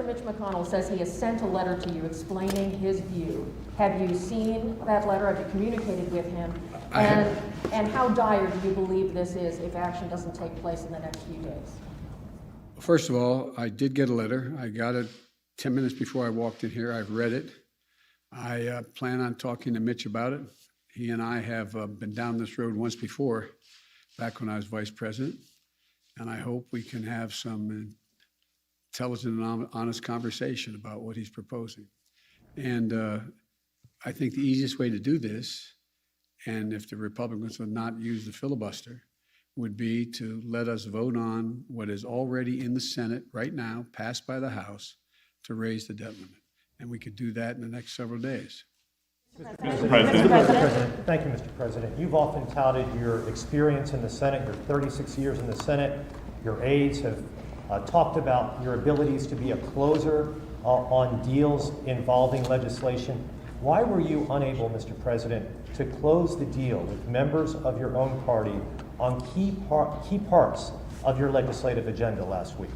Mitch McConnell says he has sent a letter to you explaining his view. Have you seen that letter? Have you communicated with him? And how dire do you believe this is if action doesn't take place in the next few days? First of all, I did get a letter. I got it 10 minutes before I walked in here. I've read it. I plan on talking to Mitch about it. He and I have been down this road once before, back when I was vice president, and I hope we can have some intelligent and honest conversation about what he's proposing. And I think the easiest way to do this, and if the Republicans would not use the filibuster, would be to let us vote on what is already in the Senate right now, passed by the House, to raise the debt limit. And we could do that in the next several days. Mr. President. Thank you, Mr. President. You've often touted your experience in the Senate, your 36 years in the Senate. Your aides have talked about your abilities to be a closer on deals involving legislation. Why were you unable, Mr. President, to close the deal with members of your own party on key parts of your legislative agenda last week?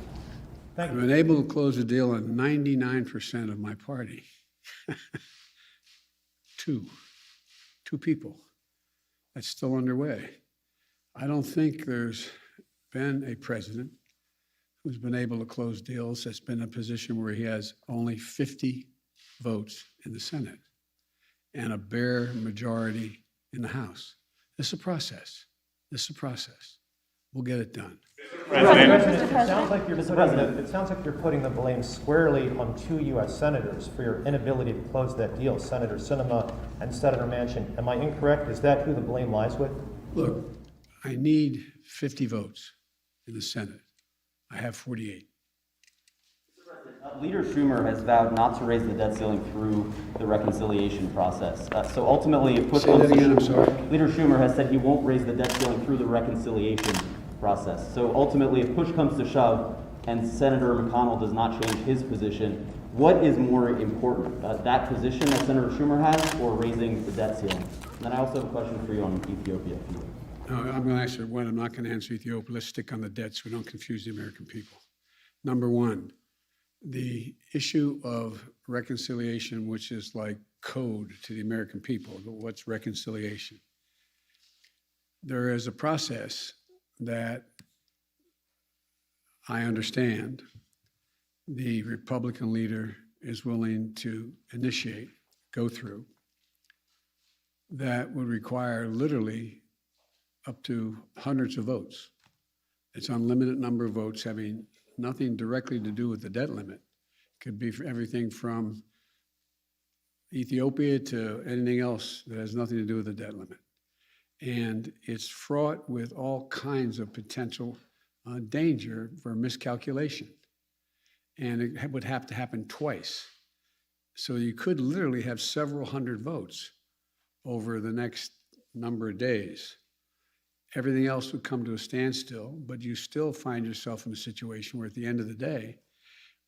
Thank you. I've been able to close the deal on 99% of my party. Two people. That's still underway. I don't think there's been a president who's been able to close deals that's been in a position where he has only 50 votes in the Senate and a bare majority in the House. This is a process. We'll get it done. President, it sounds like you're putting the blame squarely on two U.S. senators for your inability to close that deal, Senator Sinema and Senator Manchin. Am I incorrect? Is that who the blame lies with? Look, I need 50 votes in the Senate. I have 48. Leader Schumer has vowed not to raise the debt ceiling through the reconciliation process. So ultimately, if push comes to shove, Leader Schumer has said he won't raise the debt ceiling through the reconciliation process. So ultimately, if push comes to shove and Senator McConnell does not change his position, what is more important, that position that Senator Schumer has or raising the debt ceiling? And then I also have a question for you on Ethiopia. No, I'm going to answer one. I'm not going to answer Ethiopia. Let's stick on the debt so we don't confuse the American people. Number one, the issue of reconciliation, which is like code to the American people. What's reconciliation? There is a process that I understand the Republican leader is willing to initiate, go through, that would require literally up to hundreds of votes. It's unlimited number of votes having nothing directly to do with the debt limit. Could be for everything from Ethiopia to anything else that has nothing to do with the debt limit. And it's fraught with all kinds of potential danger for miscalculation. And it would have to happen twice. So you could literally have several hundred votes over the next number of days. Everything else would come to a standstill, but you still find yourself in a situation where at the end of the day,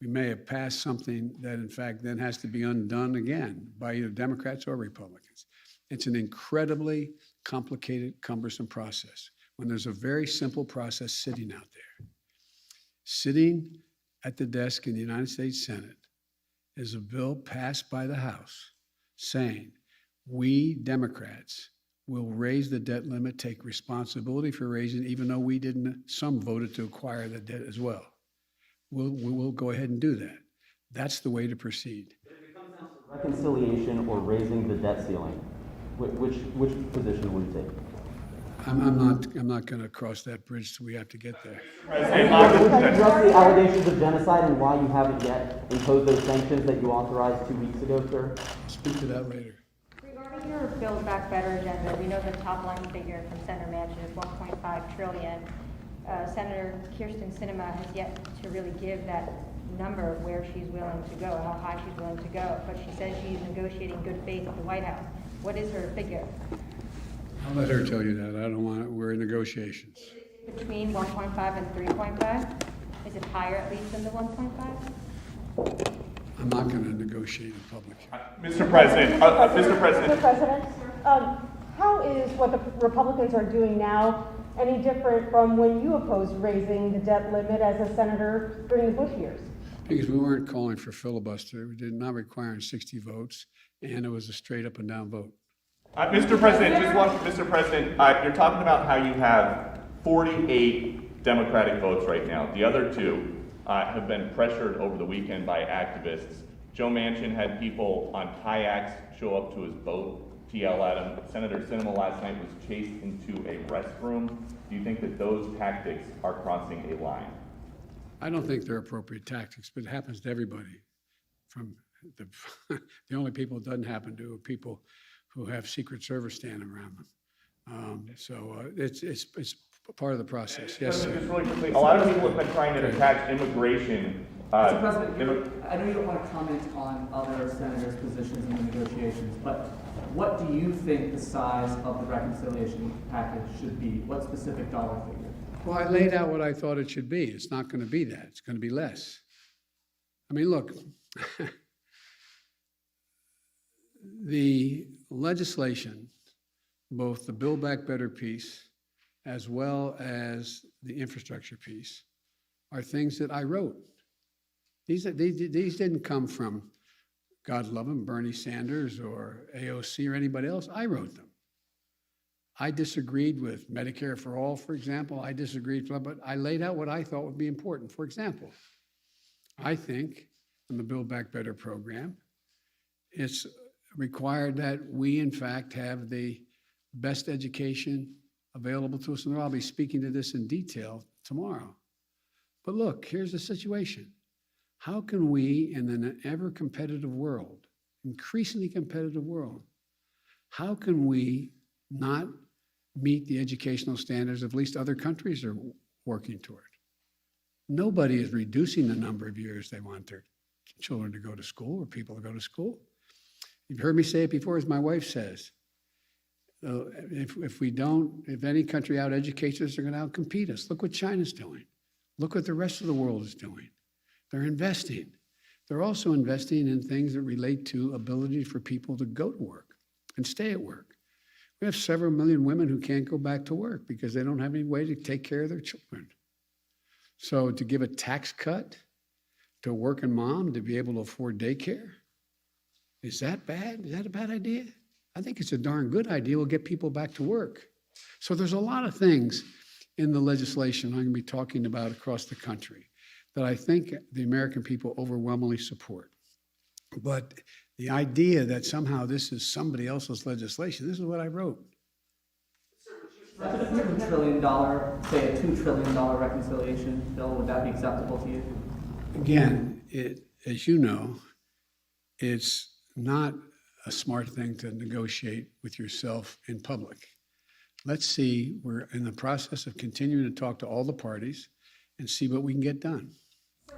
we may have passed something that in fact then has to be undone again by either Democrats or Republicans. It's an incredibly complicated, cumbersome process when there's a very simple process sitting out there. Sitting at the desk in the United States Senate is a bill passed by the House saying, we Democrats will raise the debt limit, take responsibility for raising, even though we didn't, some voted to acquire the debt as well. We'll go ahead and do that. That's the way to proceed. If it comes down to reconciliation or raising the debt ceiling, which position would you take? I'm not going to cross that bridge till we have to get there. Would you address the allegations of genocide and why you haven't yet imposed those sanctions that you authorized 2 weeks ago, sir? Speak to that later. Regarding your Build Back Better agenda, we know the top line figure from Senator Manchin is $1.5 trillion. Senator Kyrsten Sinema has yet to really give that number of where she's willing to go, how high she's willing to go, but she says she's negotiating good faith with the White House. What is her figure? I'll let her tell you that. I don't want it. We're in negotiations. Between 1.5 and 3.5? Is it higher at least than the 1.5? I'm not going to negotiate in public. Mr. President, Mr. President. How is what the Republicans are doing now any different from when you opposed raising the debt limit as a senator during the Bush years? Because we weren't calling for filibuster, we did not requiring 60 votes, and it was a straight up and down vote. Mr. President, Mr. President, you're talking about how you have 48 Democratic votes right now. The other two have been pressured over the weekend by activists. Joe Manchin had people on kayaks show up to his boat to yell at him. Senator Sinema last night was chased into a restroom. Do you think that those tactics are crossing a line? I don't think they're appropriate tactics, but it happens to everybody. From the only people it doesn't happen to are people who have Secret Service standing around them. It's part of the process. Yes, sir. Just really quickly, a lot of people have been trying to attach immigration. Mr. President, I know you don't want to comment on other senators' positions in the negotiations, but what do you think the size of the reconciliation package should be? What specific dollar figure? Well, I laid out what I thought it should be. It's not going to be that. It's going to be less. I mean, look, the legislation, both the Build Back Better piece as well as the infrastructure piece, are things that I wrote. These didn't come from, God love him, Bernie Sanders or AOC or anybody else. I wrote them. I disagreed with Medicare for All, for example. I disagreed, but I laid out what I thought would be important. For example, I think in the Build Back Better program, it's required that we, in fact, have the best education available to us. And I'll be speaking to this in detail tomorrow. But look, here's the situation. How can we, in an ever competitive world, increasingly competitive world, how can we not meet the educational standards of at least other countries are working toward? Nobody is reducing the number of years they want their children to go to school or people to go to school. You've heard me say it before, as my wife says, if any country out-educates us, they're going to out-compete us. Look what China's doing. Look what the rest of the world is doing. They're investing. They're also investing in things that relate to ability for people to go to work and stay at work. We have several million women who can't go back to work because they don't have any way to take care of their children. So to give a tax cut to a working mom to be able to afford daycare, is that bad? Is that a bad idea? I think it's a darn good idea. We'll get people back to work. So there's a lot of things in the legislation I'm going to be talking about across the country that I think the American people overwhelmingly support. But the idea that somehow this is somebody else's legislation, this is what I wrote. President, $2 trillion, say a $2 trillion reconciliation bill, would that be acceptable to you? Again, as you know, it's not a smart thing to negotiate with yourself in public. Let's see, we're in the process of continuing to talk to all the parties and see what we can get done.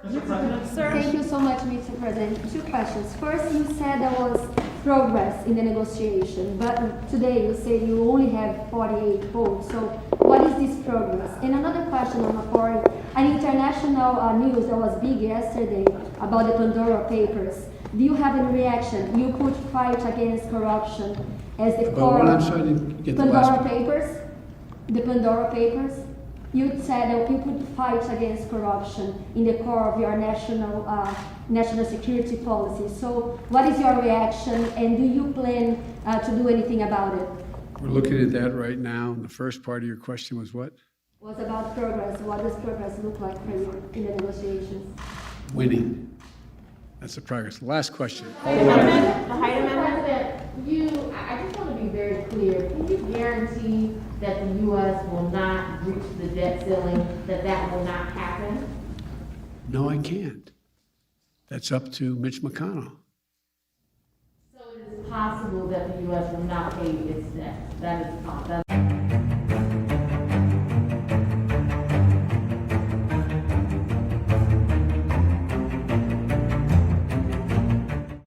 Thank you so much, Mr. President. Two questions. First, you said there was progress in the negotiation, but today you said you only have 48 votes. So what is this progress? And another question on the foreign, an international news that was big yesterday about the Pandora Papers. Do you have any reaction? You put fight against corruption as the core But what I'm trying to get the Pandora last Papers. The Pandora Papers. You said that you put fight against corruption in the core of your national security policy. So what is your reaction, and do you plan to do anything about it? We're looking at that right now. And the first part of your question was what? Was about progress. What does progress look like for you in the negotiations? Winning. That's the progress. The last question. The height amendment? I just want to be very clear. Can you guarantee that the U.S. will not reach the debt ceiling, that will not happen? No, I can't. That's up to Mitch McConnell. So it is possible that the U.S. will not pay its debt. That is possible.